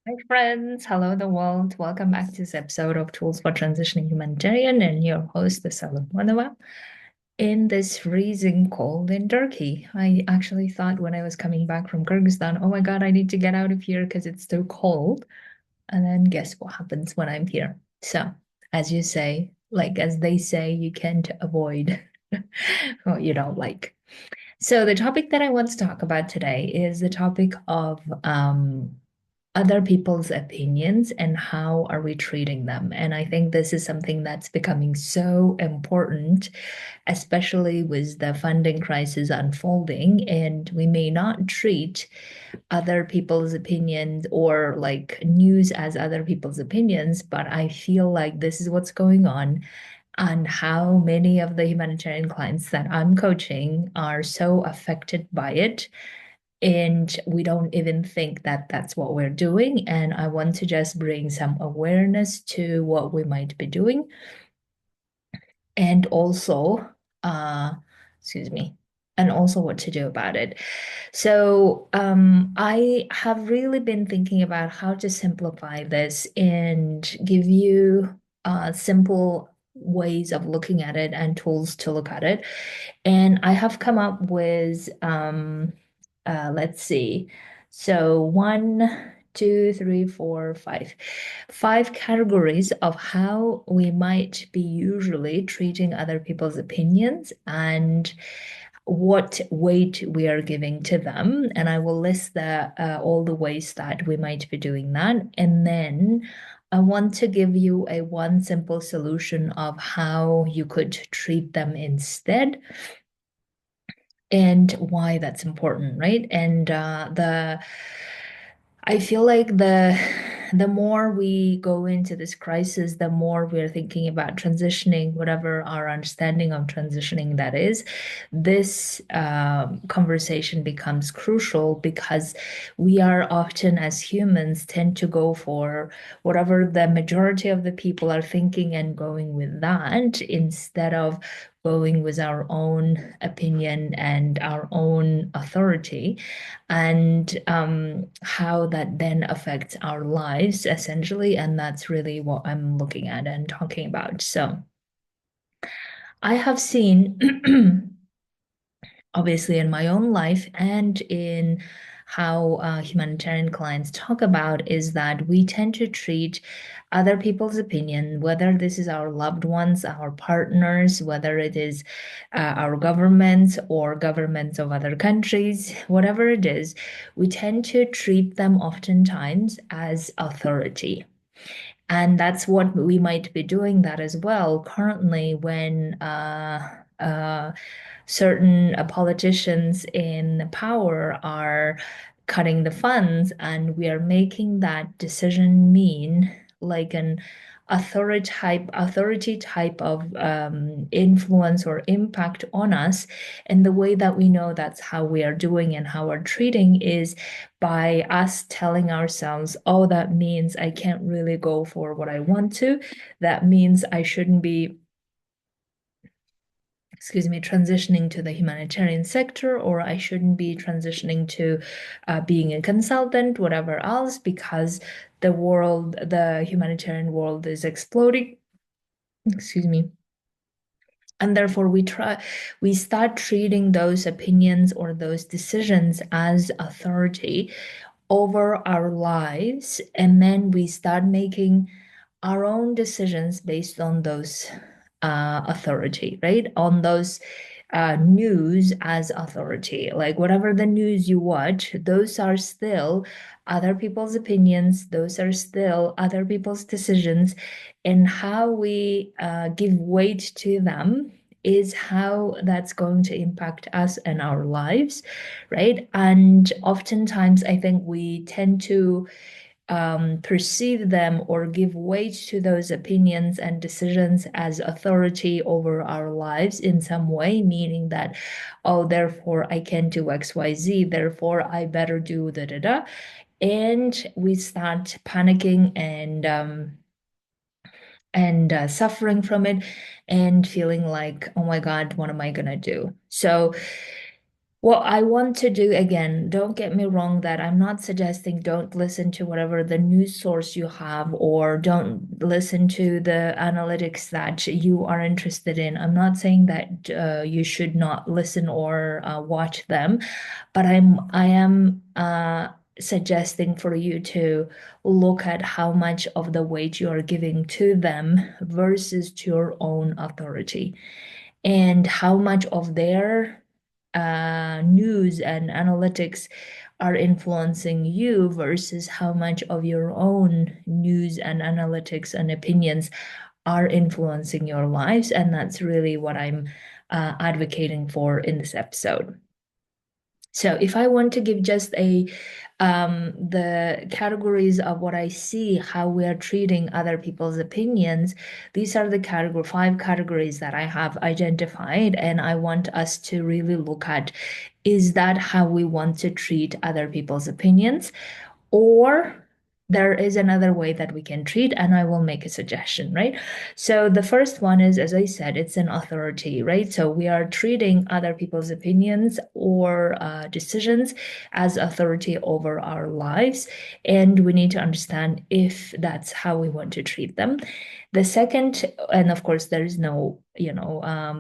Hi, friends. Hello, the world. Welcome back to this episode of Tools for Transitioning Humanitarian and your host, the Salonova. In this freezing cold in Turkey, I actually thought when I was coming back from Kyrgyzstan, oh my God, I need to get out of here because it's too cold. And then guess what happens when I'm here? So, as you say, like as they say, you can't avoid what you don't like. So, the topic that I want to talk about today is the topic of other people's opinions and how are we treating them. And I think this is something that's becoming so important, especially with the funding crisis unfolding. And we may not treat other people's opinions or like news as other people's opinions, but I feel like this is what's going on and how many of the humanitarian clients that I'm coaching are so affected by it, and we don't even think that that's what we're doing. And I want to just bring some awareness to what we might be doing, and also, uh, excuse me, and also what to do about it. So, I have really been thinking about how to simplify this and give you simple ways of looking at it and tools to look at it. And I have come up with, let's see. So one, two, three, four, five. Five categories of how we might be usually treating other people's opinions and what weight we are giving to them. And I will list all the ways that we might be doing that. And then I want to give you a one simple solution of how you could treat them instead and why that's important, right? And I feel like the more we go into this crisis, the more we're thinking about transitioning, whatever our understanding of transitioning that is. This conversation becomes crucial because we are often, as humans, tend to go for whatever the majority of the people are thinking and going with that instead of going with our own opinion and our own authority, and how that then affects our lives essentially. And that's really what I'm looking at and talking about. So I have seen, obviously, in my own life and in how humanitarian clients talk about, is that we tend to treat other people's opinion, whether this is our loved ones, our partners, whether it is our governments or governments of other countries, whatever it is, we tend to treat them oftentimes as authority. And that's what we might be doing that as well currently when certain politicians in power are cutting the funds, and we are making that decision mean like an authority type of influence or impact on us. And the way that we know that's how we are doing and how we're treating is by us telling ourselves, oh, that means I can't really go for what I want to. That means I shouldn't be, excuse me, transitioning to the humanitarian sector, or I shouldn't be transitioning to being a consultant, whatever else, because the humanitarian world is exploding. Excuse me. And therefore, we start treating those opinions or those decisions as authority over our lives. And then we start making our own decisions based on those authority, right? On those news as authority. Like whatever the news you watch, those are still other people's opinions, those are still other people's decisions. And how we give weight to them is how that's going to impact us and our lives, right? And oftentimes, I think we tend to perceive them or give weight to those opinions and decisions as authority over our lives in some way, meaning that, oh, therefore I can do XYZ, therefore I better do da da da. And we start panicking and suffering from it and feeling like, oh my God, what am I gonna do? So What I want to do again, don't get me wrong, that I'm not suggesting don't listen to whatever the news source you have or don't listen to the analytics that you are interested in. I'm not saying that you should not listen or watch them, but I am suggesting for you to look at how much of the weight you are giving to them versus to your own authority and how much of their news and analytics are influencing you versus how much of your own news and analytics and opinions are influencing your lives. And that's really what I'm advocating for in this episode. So if I want to give just a the categories of what I see, how we are treating other people's opinions, these are the five categories that I have identified, and I want us to really look at, is that how we want to treat other people's opinions? Or there is another way that we can treat, and I will make a suggestion, right? So the first one is, as I said, it's an authority, right? So we are treating other people's opinions or decisions as authority over our lives, and we need to understand if that's how we want to treat them. The second, and of course, there is no,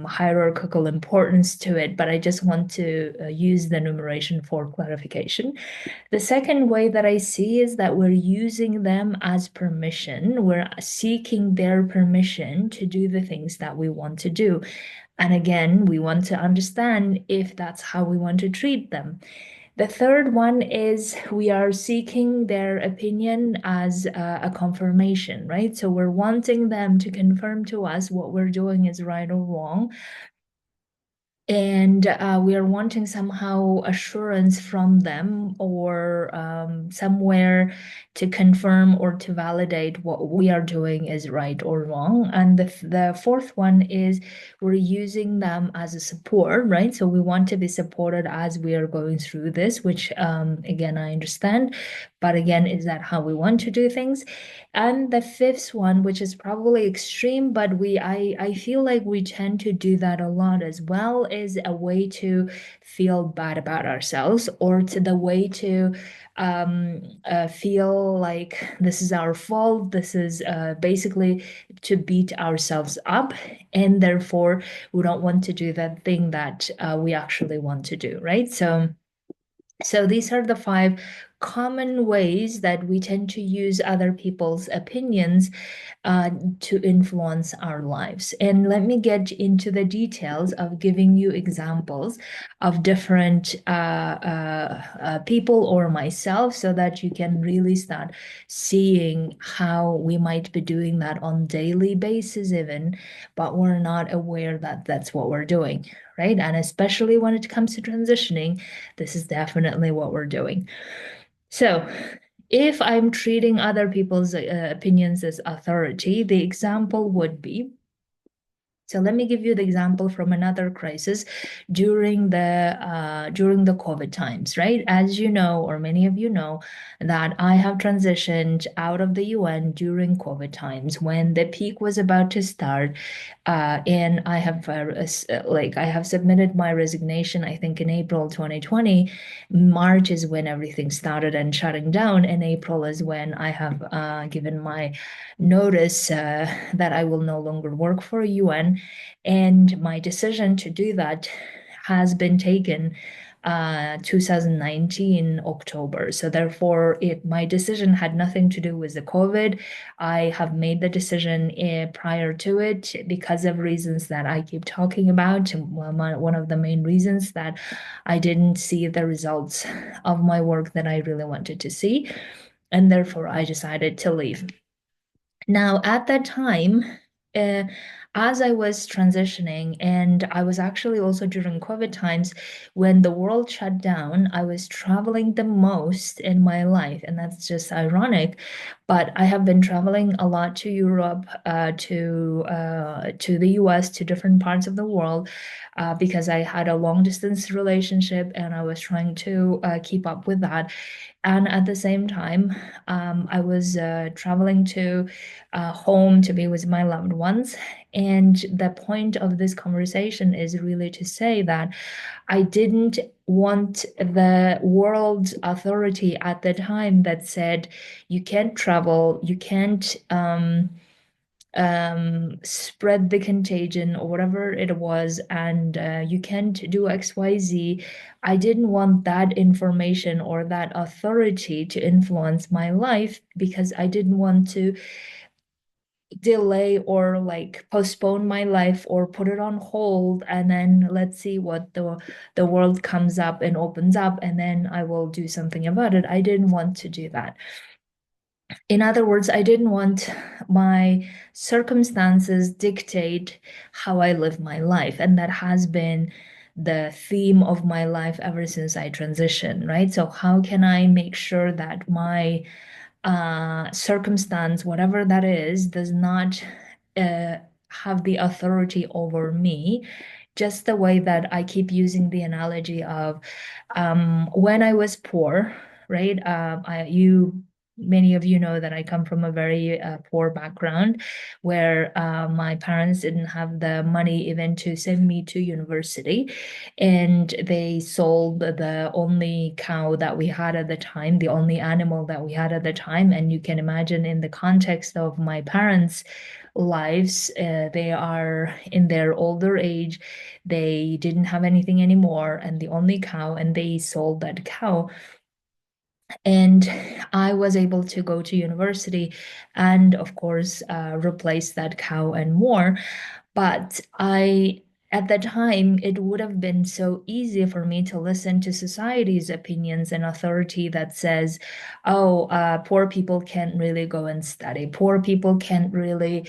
hierarchical importance to it, but I just want to use the numeration for clarification. The second way that I see is that we're using them as permission. We're seeking their permission to do the things that we want to do. And again, we want to understand if that's how we want to treat them. The third one is we are seeking their opinion as a confirmation, right? So we're wanting them to confirm to us what we're doing is right or wrong. And we are wanting somehow assurance from them or somewhere to confirm or to validate what we are doing is right or wrong. And the fourth one is we're using them as a support, right? So we want to be supported as we are going through this, which again, I understand. But again, is that how we want to do things? And the fifth one, which is probably extreme, but I feel like we tend to do that a lot as well, is a way to feel bad about ourselves or to the way to feel like this is our fault. This is basically to beat ourselves up, and therefore we don't want to do that thing that we actually want to do, right? So these are the five common ways that we tend to use other people's opinions uh, to influence our lives. And let me get into the details of giving you examples of different people or myself so that you can really start seeing how we might be doing that on daily basis even, but we're not aware that that's what we're doing, right? And especially when it comes to transitioning, this is definitely what we're doing. So, if I'm treating other people's opinions as authority, the example would be, so let me give you the example from another crisis during the COVID times, right? As you know, or many of you know, that I have transitioned out of the UN during COVID times when the peak was about to start, and I have submitted my resignation. I think in April 2020. March is when everything started and shutting down, and April is when I have given my notice that I will no longer work for UN. And my decision to do that has been taken 2019 October. So therefore, my decision had nothing to do with the COVID. I have made the decision prior to it because of reasons that I keep talking about. One of the main reasons that I didn't see the results of my work that I really wanted to see, and therefore I decided to leave. Now, at that time, uh, as I was transitioning, and I was actually also during COVID times when the world shut down, I was traveling the most in my life. And that's just ironic. But I have been traveling a lot to Europe, to the US, to different parts of the world, because I had a long distance relationship and I was trying to keep up with that. And at the same time, I was traveling to home to be with my loved ones. And the point of this conversation is really to say that I didn't want the world authority at the time that said you can't travel, you can't spread the contagion or whatever it was, and you can't do XYZ. I didn't want that information or that authority to influence my life because I didn't want to delay or like postpone my life or put it on hold, and then let's see what the world comes up and opens up and then I will do something about it. I didn't want to do that. In other words, I didn't want my circumstances dictate how I live my life. And that has been the theme of my life ever since I transitioned, right? So how can I make sure that my circumstance, whatever that is, does not uh, have the authority over me? Just the way that I keep using the analogy of when I was poor, right? Many of you know that I come from a very poor background where my parents didn't have the money even to send me to university. And they sold the only cow that we had at the time, the only animal that we had at the time. And you can imagine in the context of my parents' lives, they are in their older age, they didn't have anything anymore, and the only cow, and they sold that cow. And I was able to go to university and, of course, replace that cow and more. But at the time, it would have been so easy for me to listen to society's opinions and authority that says, oh, poor people can't really go and study. Poor people can't really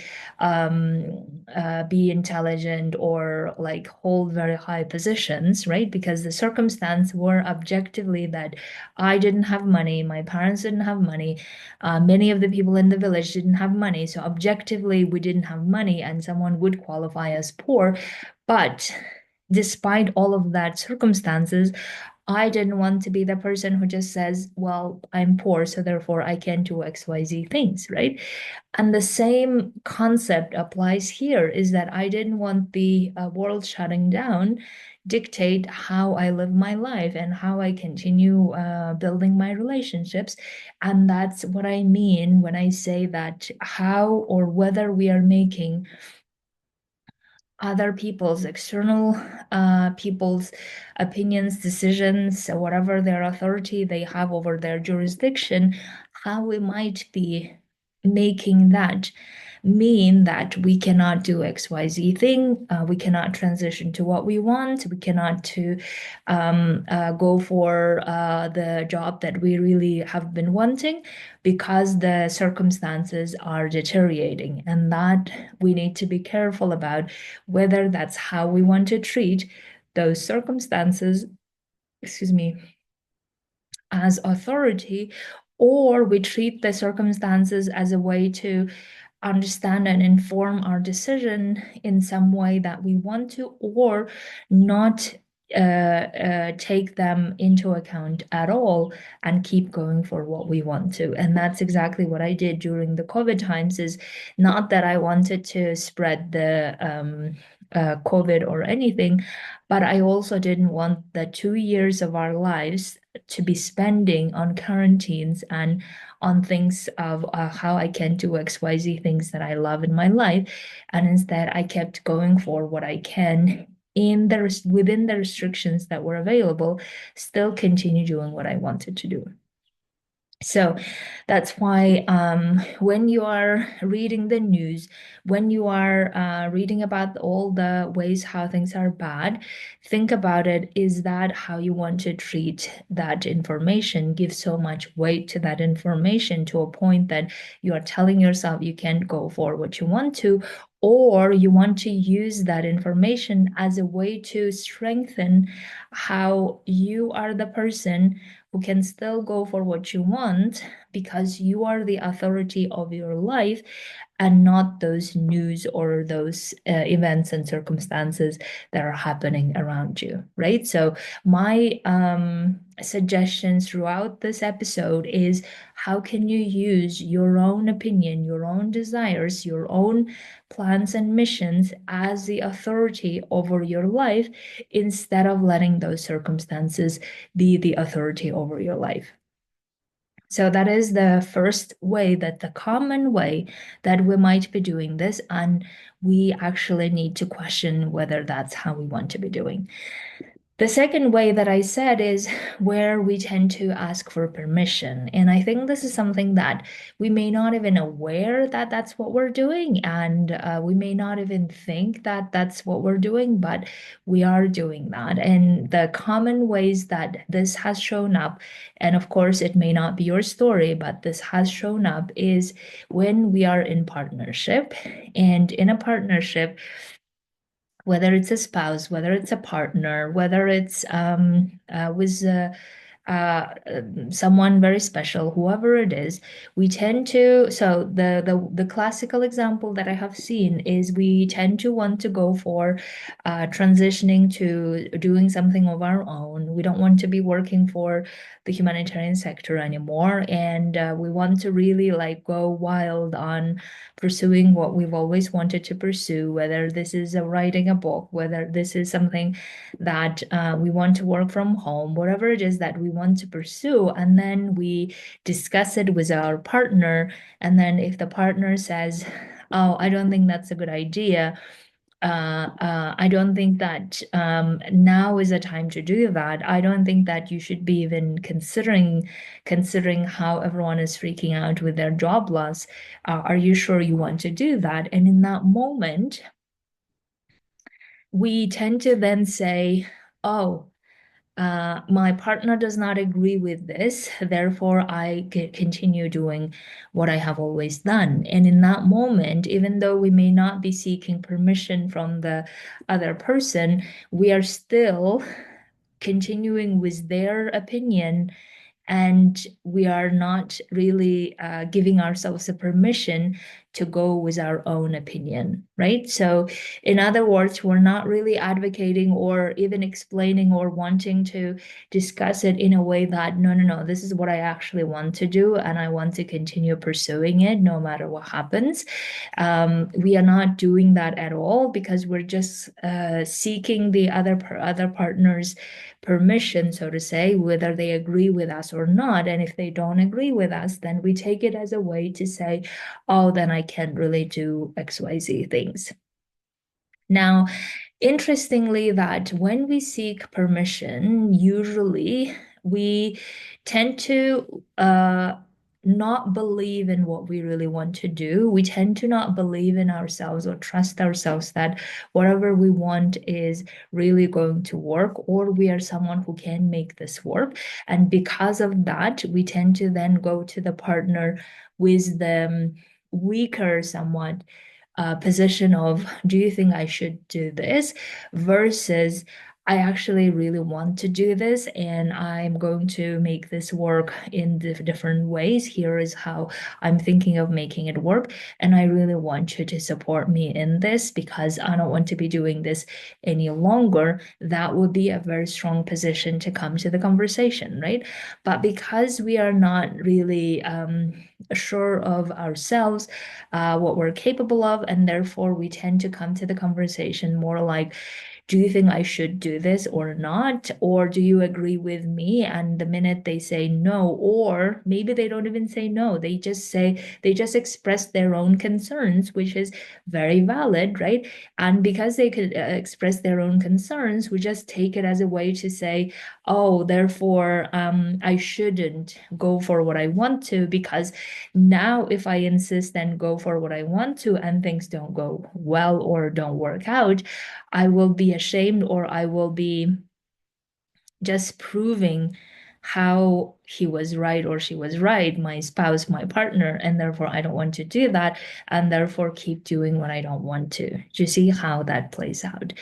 be intelligent or like hold very high positions, right? Because the circumstance were objectively that I didn't have money, my parents didn't have money, many of the people in the village didn't have money. So objectively, we didn't have money, and someone would qualify as poor. But despite all of that circumstances, I didn't want to be the person who just says, well, I'm poor, so therefore I can't do XYZ things, right? And the same concept applies here, is that I didn't want the world shutting down dictate how I live my life and how I continue building my relationships. And that's what I mean when I say that how or whether we are making other people's external people's opinions, decisions, whatever their authority they have over their jurisdiction, how we might be making that mean that we cannot do XYZ thing, we cannot transition to what we want, we cannot go for the job that we really have been wanting because the circumstances are deteriorating. And that we need to be careful about whether that's how we want to treat those circumstances, excuse me, as authority, or we treat the circumstances as a way to understand and inform our decision in some way that we want to, or not take them into account at all and keep going for what we want to. And that's exactly what I did during the COVID times. Is not that I wanted to spread the COVID or anything, but I also didn't want the 2 years of our lives to be spending on quarantines and on things of how I can do XYZ things that I love in my life. And instead, I kept going for what I can within the restrictions that were available, still continue doing what I wanted to do. So that's why when you are reading the news, when you are reading about all the ways how things are bad, think about it. Is that how you want to treat that information? Give so much weight to that information to a point that you are telling yourself you can't go for what you want to, or you want to use that information as a way to strengthen how you are the person who can still go for what you want because you are the authority of your life, and not those news or those events and circumstances that are happening around you, right? So my suggestions throughout this episode is how can you use your own opinion, your own desires, your own plans and missions as the authority over your life instead of letting those circumstances be the authority over your life. So that is the first way, that the common way that we might be doing this, and we actually need to question whether that's how we want to be doing. The second way that I said is where we tend to ask for permission. And I think this is something that we may not even aware that that's what we're doing. And we may not even think that that's what we're doing, but we are doing that. And the common ways that this has shown up, and of course, it may not be your story, but this has shown up, is when we are in partnership. And in a partnership, whether it's a spouse, whether it's a partner, whether it's with someone very special, whoever it is, we tend to. So the classical example that I have seen is we tend to want to go for transitioning to doing something of our own. We don't want to be working for the humanitarian sector anymore, and we want to really like go wild on pursuing what we've always wanted to pursue, whether this is writing a book, whether this is something that we want to work from home, whatever it is that we want to pursue. And then we discuss it with our partner. And then if the partner says, oh, I don't think that's a good idea, I don't think that now is a time to do that. I don't think that you should be even considering how everyone is freaking out with their job loss. Are you sure you want to do that? And in that moment, we tend to then say, oh, my partner does not agree with this, therefore I continue doing what I have always done. And in that moment, even though we may not be seeking permission from the other person, we are still continuing with their opinion, and we are not really giving ourselves a permission to go with our own opinion, right? So, in other words, we're not really advocating or even explaining or wanting to discuss it in a way that, no, no, no, this is what I actually want to do, and I want to continue pursuing it no matter what happens. We are not doing that at all, because we're just seeking the other partner's permission, so to say, whether they agree with us or not. And if they don't agree with us, then we take it as a way to say, oh, then I can't really do XYZ things. Now, interestingly, that when we seek permission, usually we tend to not believe in what we really want to do. We tend to not believe in ourselves or trust ourselves that whatever we want is really going to work, or we are someone who can make this work. And because of that, we tend to then go to the partner with the weaker, somewhat position of, do you think I should do this? Versus, I actually really want to do this, and I'm going to make this work in different ways. Here is how I'm thinking of making it work. And I really want you to support me in this, because I don't want to be doing this any longer. That would be a very strong position to come to the conversation, right? But because we are not really sure of ourselves, what we're capable of, and therefore we tend to come to the conversation more like, do you think I should do this or not? Or do you agree with me? And the minute they say no, or maybe they don't even say no, they just express their own concerns, which is very valid, right? And because they could express their own concerns, we just take it as a way to say, oh, therefore, I shouldn't go for what I want to, because now if I insist and go for what I want to and things don't go well or don't work out, I will be ashamed, or I will be just proving how he was right or she was right, my spouse, my partner, and therefore I don't want to do that, and therefore keep doing what I don't want to. Do you see how that plays out?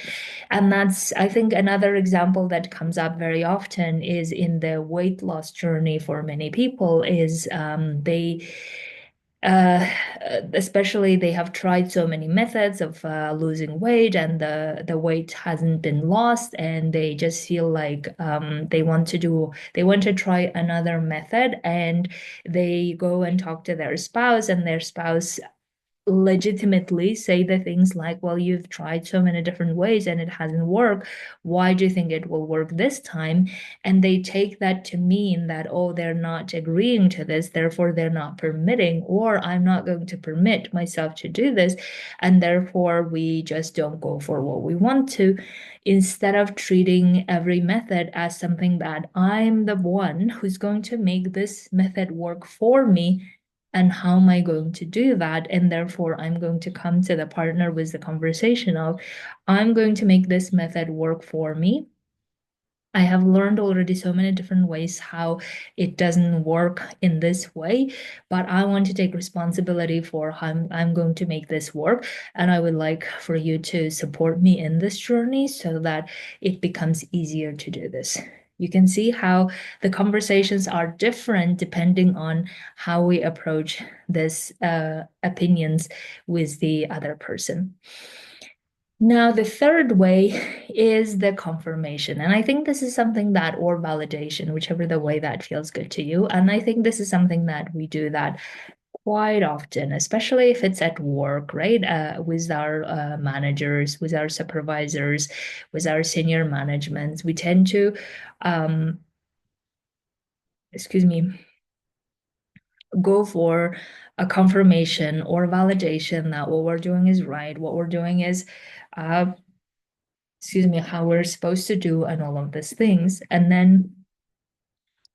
And that's, I think, another example that comes up very often is in the weight loss journey for many people is uh, especially they have tried so many methods of losing weight, and the weight hasn't been lost, and they just feel like they want to try another method, and they go and talk to their spouse, and their spouse legitimately say the things like, well, you've tried so many different ways and it hasn't worked. Why do you think it will work this time? And they take that to mean that, oh, they're not agreeing to this, therefore they're not permitting, or I'm not going to permit myself to do this, and therefore we just don't go for what we want to, instead of treating every method as something that I'm the one who's going to make this method work for me. And how am I going to do that? And therefore, I'm going to come to the partner with the conversation of, I'm going to make this method work for me. I have learned already so many different ways how it doesn't work in this way, but I want to take responsibility for how I'm going to make this work. And I would like for you to support me in this journey so that it becomes easier to do this. You can see how the conversations are different depending on how we approach this opinions with the other person. Now, the third way is the confirmation. And I think this is something that, or validation, whichever the way that feels good to you. And I think this is something that we do that quite often, especially if it's at work, right? With our managers, with our supervisors, with our senior managements. We tend to, um, excuse me, go for a confirmation or validation that what we're doing is right, what we're doing is uh, how we're supposed to do and all of these things. And then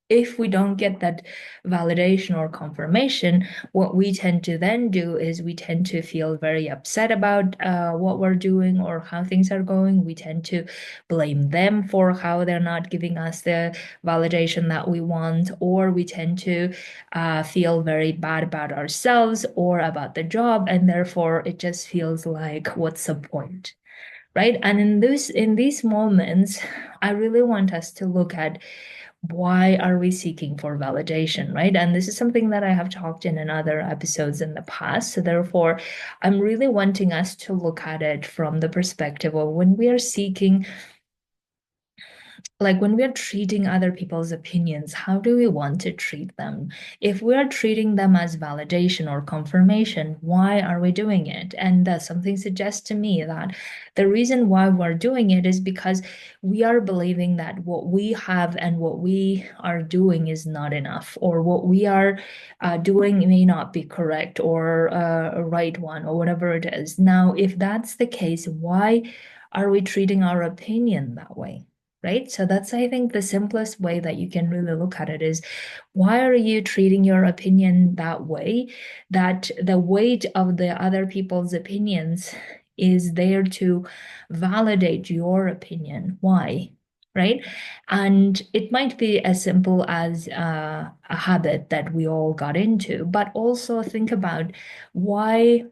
if we don't get that validation or confirmation, what we tend to then do is we tend to feel very upset about what we're doing or how things are going. We tend to blame them for how they're not giving us the validation that we want, or we tend to feel very bad about ourselves or about the job, and therefore it just feels like, what's the point? Right? And in these moments, I really want us to look at, why are we seeking for validation, right? And this is something that I have talked in other episodes in the past. So therefore, I'm really wanting us to look at it from the perspective of, when we are seeking, like when we're treating other people's opinions, how do we want to treat them? If we're treating them as validation or confirmation, why are we doing it? And something suggests to me that the reason why we're doing it is because we are believing that what we have and what we are doing is not enough, or what we are doing may not be correct or a right one, or whatever it is. Now, if that's the case, why are we treating our opinion that way? Right? So that's, I think, the simplest way that you can really look at it is, why are you treating your opinion that way? That the weight of the other people's opinions is there to validate your opinion. Why? Right? And it might be as simple as a habit that we all got into, but also think about why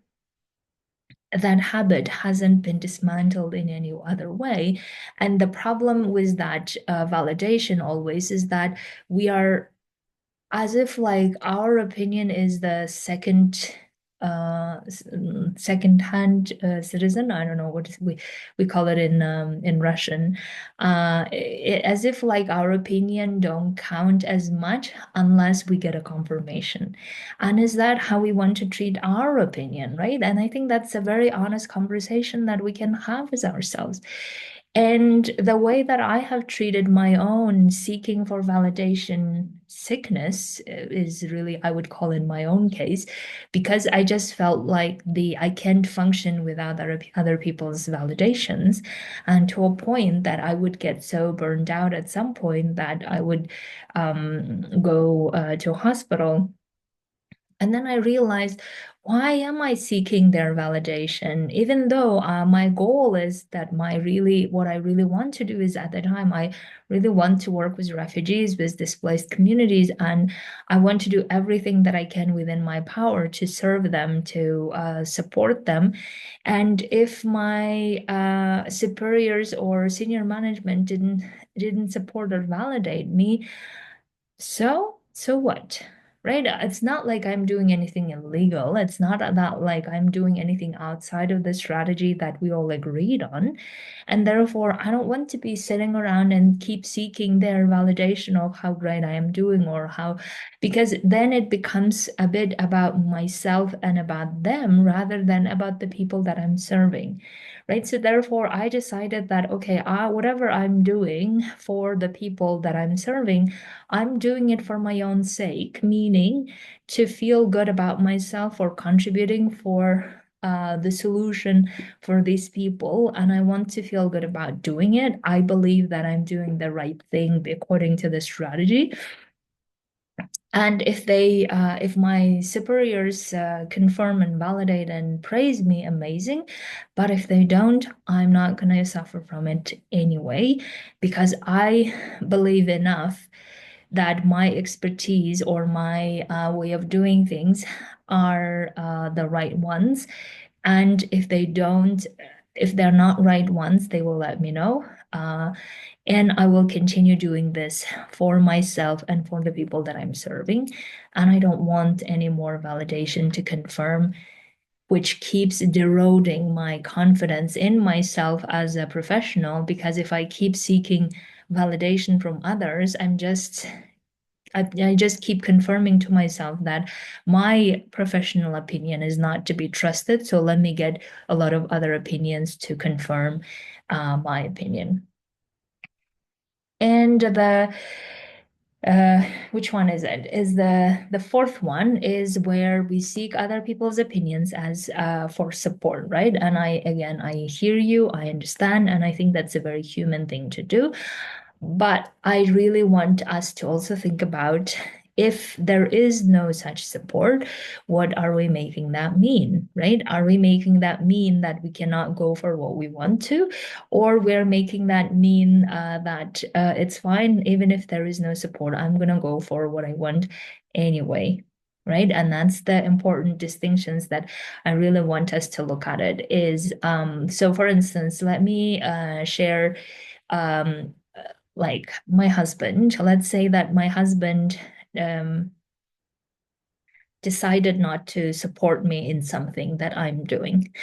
that habit hasn't been dismantled in any other way. And the problem with that validation always is that we are, as if like our opinion is the second-hand citizen. I don't know what we call it in Russian. As if like our opinion don't count as much unless we get a confirmation. And is that how we want to treat our opinion, right? And I think that's a very honest conversation that we can have with ourselves. And the way that I have treated my own seeking for validation sickness is really, I would call in my own case, because I just felt like I can't function without other people's validations. And to a point that I would get so burned out at some point that I would go to a hospital. And then I realized, why am I seeking their validation? Even though my goal is that what I really want to do is, at the time, I really want to work with refugees, with displaced communities, and I want to do everything that I can within my power to serve them, to support them. And if my superiors or senior management didn't support or validate me, so what? right? It's not like I'm doing anything illegal. It's not that like I'm doing anything outside of the strategy that we all agreed on. And therefore, I don't want to be sitting around and keep seeking their validation of how great I am doing or how, because then it becomes a bit about myself and about them rather than about the people that I'm serving. Right. So therefore, I decided that, okay, whatever I'm doing for the people that I'm serving, I'm doing it for my own sake, meaning to feel good about myself or contributing for the solution for these people. And I want to feel good about doing it. I believe that I'm doing the right thing according to the strategy. And if my superiors confirm and validate and praise me, amazing. But if they don't, I'm not going to suffer from it anyway, because I believe enough that my expertise or my way of doing things are the right ones. And if they're not right ones, they will let me know. And I will continue doing this for myself and for the people that I'm serving. And I don't want any more validation to confirm, which keeps eroding my confidence in myself as a professional. Because if I keep seeking validation from others, I just keep confirming to myself that my professional opinion is not to be trusted. So let me get a lot of other opinions to confirm my opinion. And the which one is it? Is the fourth one is where we seek other people's opinions as for support, right? And I hear you, I understand, and I think that's a very human thing to do. But I really want us to also think about, if there is no such support, what are we making that mean, right? Are we making that mean that we cannot go for what we want to? Or we're making that mean that it's fine, even if there is no support, I'm going to go for what I want anyway, right? And that's the important distinctions that I really want us to look at it is, so for instance, let me share um, like my husband. Let's say that my husband um, decided not to support me in something that I'm doing.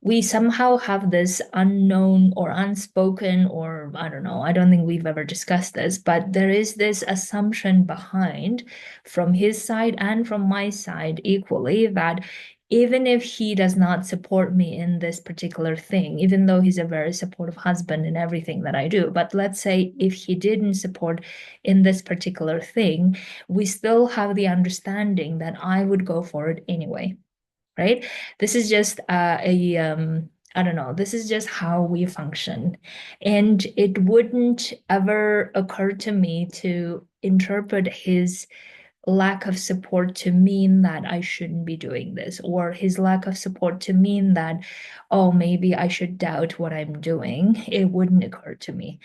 We somehow have this unknown or unspoken, or I don't know, I don't think we've ever discussed this, but there is this assumption behind, from his side and from my side equally, that even if he does not support me in this particular thing, even though he's a very supportive husband in everything that I do, but let's say if he didn't support in this particular thing, we still have the understanding that I would go for it anyway, right? This is just I don't know, this is just how we function. And it wouldn't ever occur to me to interpret his lack of support to mean that I shouldn't be doing this, or his lack of support to mean that, oh, maybe I should doubt what I'm doing. It wouldn't occur to me.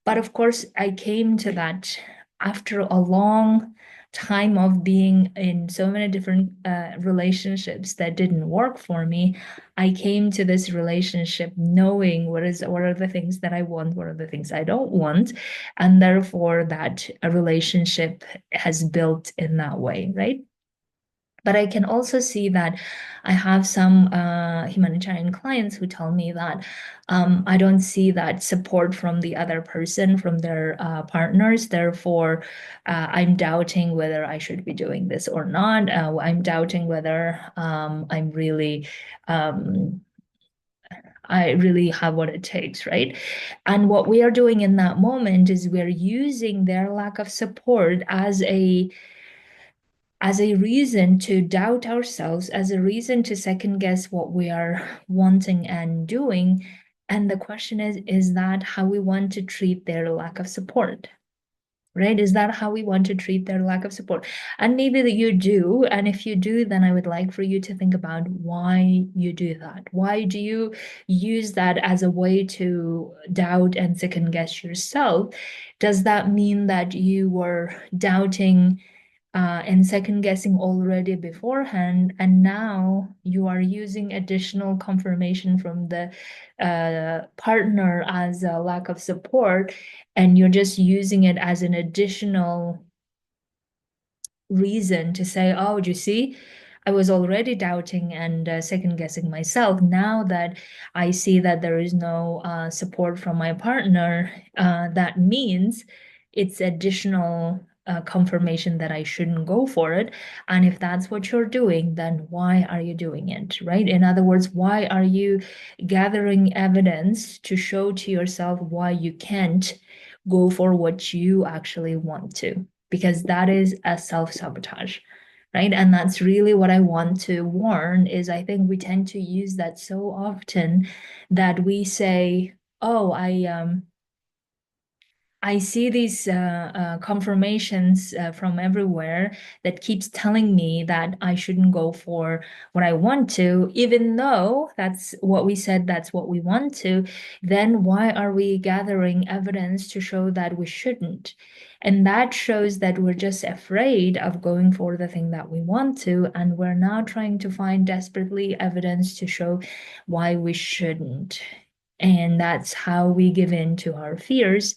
But of course, I came to that after a long time of being in so many different relationships that didn't work for me. I came to this relationship knowing what are the things that I want, what are the things I don't want, and therefore that a relationship has built in that way, right? But I can also see that I have some humanitarian clients who tell me that I don't see that support from the other person, from their partners. Therefore, I'm doubting whether I should be doing this or not. I'm doubting whether I really have what it takes, right? And what we are doing in that moment is we're using their lack of support as a reason to doubt ourselves, as a reason to second guess what we are wanting and doing. And the question is that how we want to treat their lack of support? Right? Is that how we want to treat their lack of support? And maybe that you do. And if you do, then I would like for you to think about why you do that. Why do you use that as a way to doubt and second guess yourself? Does that mean that you were doubting and second guessing already beforehand, and now you are using additional confirmation from the partner as a lack of support, and you're just using it as an additional reason to say, oh, do you see, I was already doubting and second guessing myself. Now that I see that there is no support from my partner, that means it's additional confirmation that I shouldn't go for it. And if that's what you're doing, then why are you doing it, right? In other words, why are you gathering evidence to show to yourself why you can't go for what you actually want to? Because that is a self-sabotage, right? And that's really what I want to warn is I think we tend to use that so often that we say, oh, I see these confirmations from everywhere that keeps telling me that I shouldn't go for what I want to, even though that's what we said, that's what we want to. Then why are we gathering evidence to show that we shouldn't? And that shows that we're just afraid of going for the thing that we want to, and we're now trying to find desperately evidence to show why we shouldn't. And that's how we give in to our fears,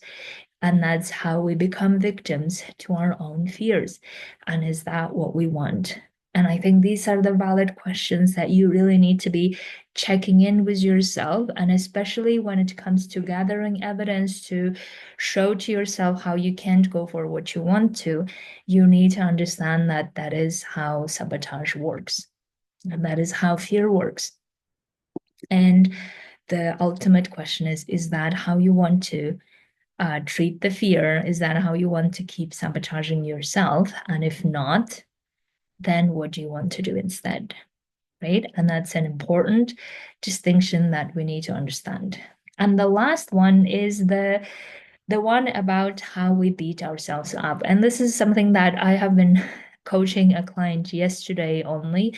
and that's how we become victims to our own fears. And is that what we want? And I think these are the valid questions that you really need to be checking in with yourself. And especially when it comes to gathering evidence to show to yourself how you can't go for what you want to, you need to understand that that is how sabotage works. And that is how fear works. And the ultimate question is that how you want to treat the fear? Is that how you want to keep sabotaging yourself? And if not, then what do you want to do instead? Right? And that's an important distinction that we need to understand. And the last one is the one about how we beat ourselves up. And this is something that I have been coaching a client yesterday only.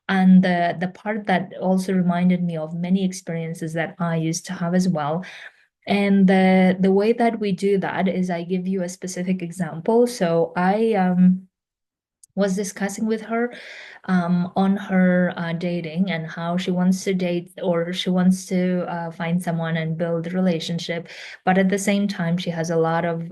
And the part that also reminded me of many experiences that I used to have as well. And the way that we do that is I give you a specific example. So I was discussing with her on her dating and how she wants to date or she wants to find someone and build a relationship, but at the same time she has a lot of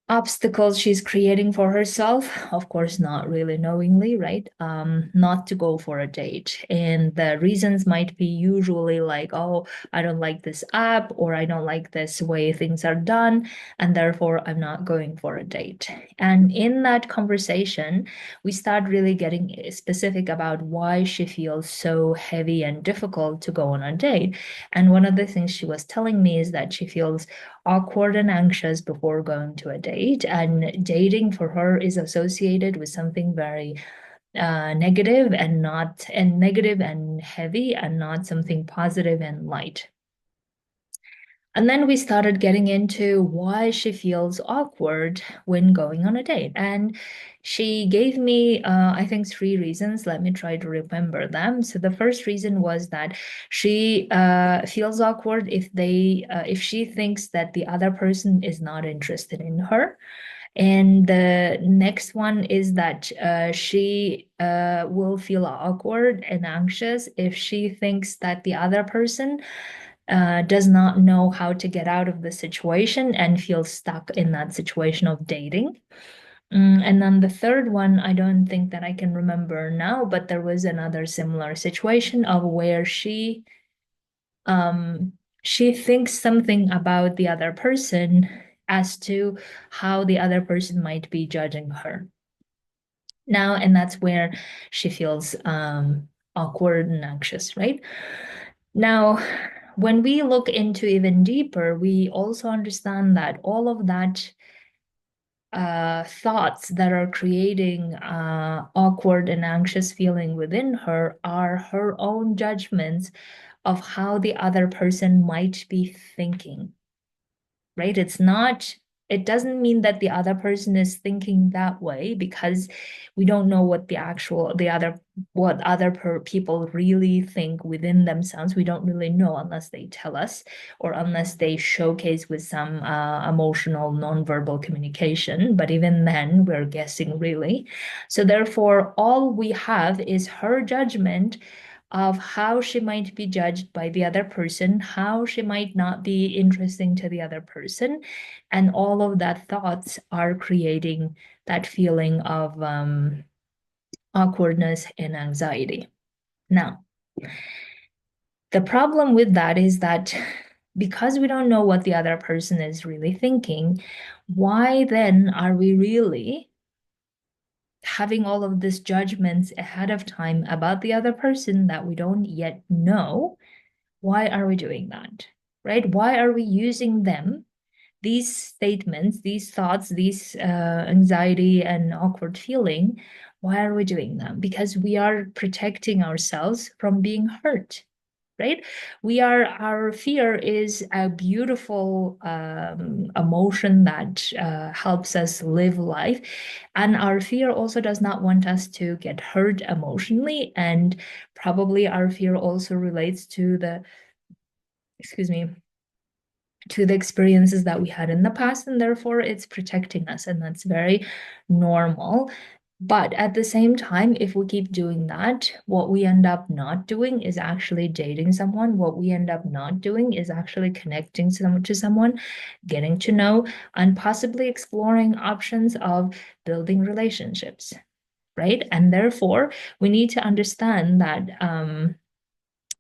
obstacles she's creating for herself, of course, not really knowingly, right? Not to go for a date. And the reasons might be usually like, oh, I don't like this app, or I don't like this way things are done, and therefore I'm not going for a date. And in that conversation, we start really getting specific about why she feels so heavy and difficult to go on a date. And one of the things she was telling me is that she feels awkward and anxious before going to a date. And dating for her is associated with something very negative and negative and heavy, and not something positive and light. And then we started getting into why she feels awkward when going on a date. And she gave me, I think, three reasons. Let me try to remember them. So the first reason was that she feels awkward if she thinks that the other person is not interested in her. And the next one is that she will feel awkward and anxious if she thinks that the other person does not know how to get out of the situation and feels stuck in that situation of dating. And then the third one, I don't think that I can remember now, but there was another similar situation of where um, she thinks something about the other person as to how the other person might be judging her now, and that's where she feels awkward and anxious, right? Now, when we look into even deeper, we also understand that all of that thoughts that are creating awkward and anxious feeling within her are her own judgments of how the other person might be thinking, right? It doesn't mean that the other person is thinking that way, because we don't know what other people really think within themselves. We don't really know unless they tell us, or unless they showcase with some emotional nonverbal communication. But even then, we're guessing really. So therefore, all we have is her judgment of how she might be judged by the other person, how she might not be interesting to the other person. And all of that thoughts are creating that feeling of awkwardness and anxiety. Now, the problem with that is that because we don't know what the other person is really thinking, why then are we really having all of these judgments ahead of time about the other person that we don't yet know? Why are we doing that? Right? Why are we using them, these statements, these thoughts, these anxiety and awkward feeling? Why are we doing them? Because we are protecting ourselves from being hurt, right? Our fear is a beautiful emotion that helps us live life. And our fear also does not want us to get hurt emotionally. And probably our fear also relates to excuse me, to the experiences that we had in the past, and therefore it's protecting us, and that's very normal. But at the same time, if we keep doing that, what we end up not doing is actually dating someone. What we end up not doing is actually connecting to someone, getting to know, and possibly exploring options of building relationships, right? And therefore, we need to understand that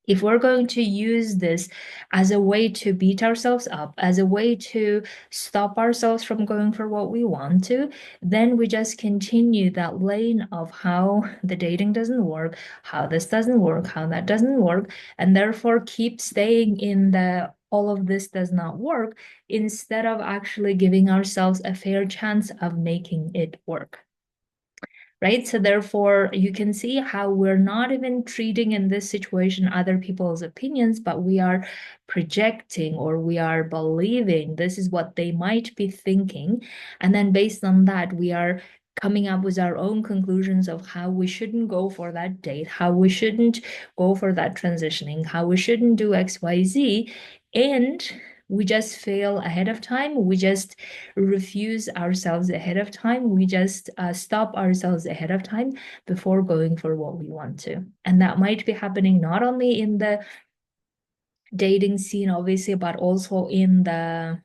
if we're going to use this as a way to beat ourselves up, as a way to stop ourselves from going for what we want to, then we just continue that lane of how the dating doesn't work, how this doesn't work, how that doesn't work, and therefore keep staying in the all of this does not work instead of actually giving ourselves a fair chance of making it work, right? So therefore, you can see how we're not even treating in this situation other people's opinions, but we are projecting or we are believing this is what they might be thinking. And then based on that, we are coming up with our own conclusions of how we shouldn't go for that date, how we shouldn't go for that transitioning, how we shouldn't do XYZ. And we just fail ahead of time. We just refuse ourselves ahead of time. We just stop ourselves ahead of time before going for what we want to. And that might be happening not only in the dating scene, obviously, but also in the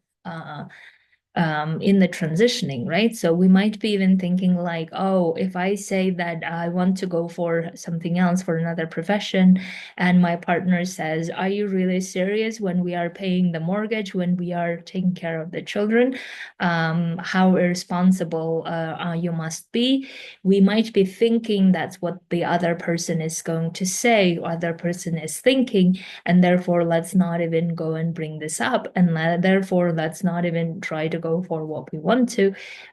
transitioning, right? So we might be even thinking like, oh, if I say that I want to go for something else, for another profession, and my partner says, are you really serious when we are paying the mortgage, when we are taking care of the children? How irresponsible you must be. We might be thinking that's what the other person is going to say, or other person is thinking, and therefore let's not even go and bring this up, and therefore let's not even try to go for what we want to,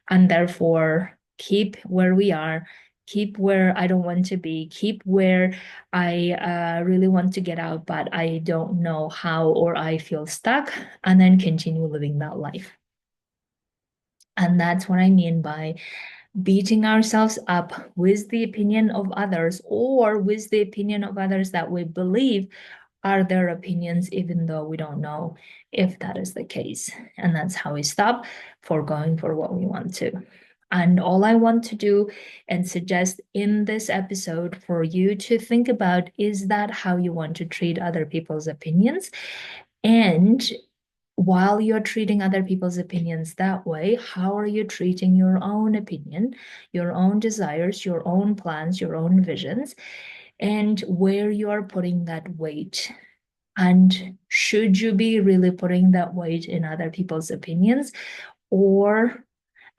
and therefore keep where we are, keep where I don't want to be, keep where I really want to get out, but I don't know how, or I feel stuck, and then continue living that life. And that's what I mean by beating ourselves up with the opinion of others, or with the opinion of others that we believe are their opinions, even though we don't know if that is the case. And that's how we stop for going for what we want to. And all I want to do and suggest in this episode for you to think about is that how you want to treat other people's opinions. And while you're treating other people's opinions that way, how are you treating your own opinion, your own desires, your own plans, your own visions, and where you are putting that weight? And should you be really putting that weight in other people's opinions, or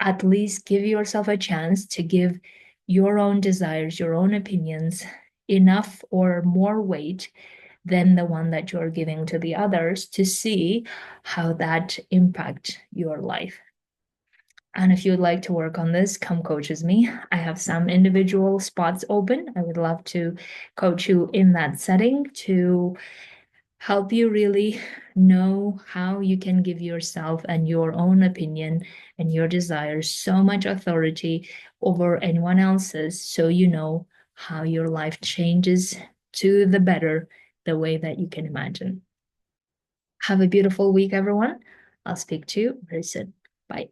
at least give yourself a chance to give your own desires, your own opinions enough or more weight than the one that you're giving to the others, to see how that impact your life? And if you'd like to work on this, come coach with me. I have some individual spots open. I would love to coach you in that setting to help you really know how you can give yourself and your own opinion and your desires so much authority over anyone else's, so you know how your life changes to the better, the way that you can imagine. Have a beautiful week, everyone. I'll speak to you very soon. Bye.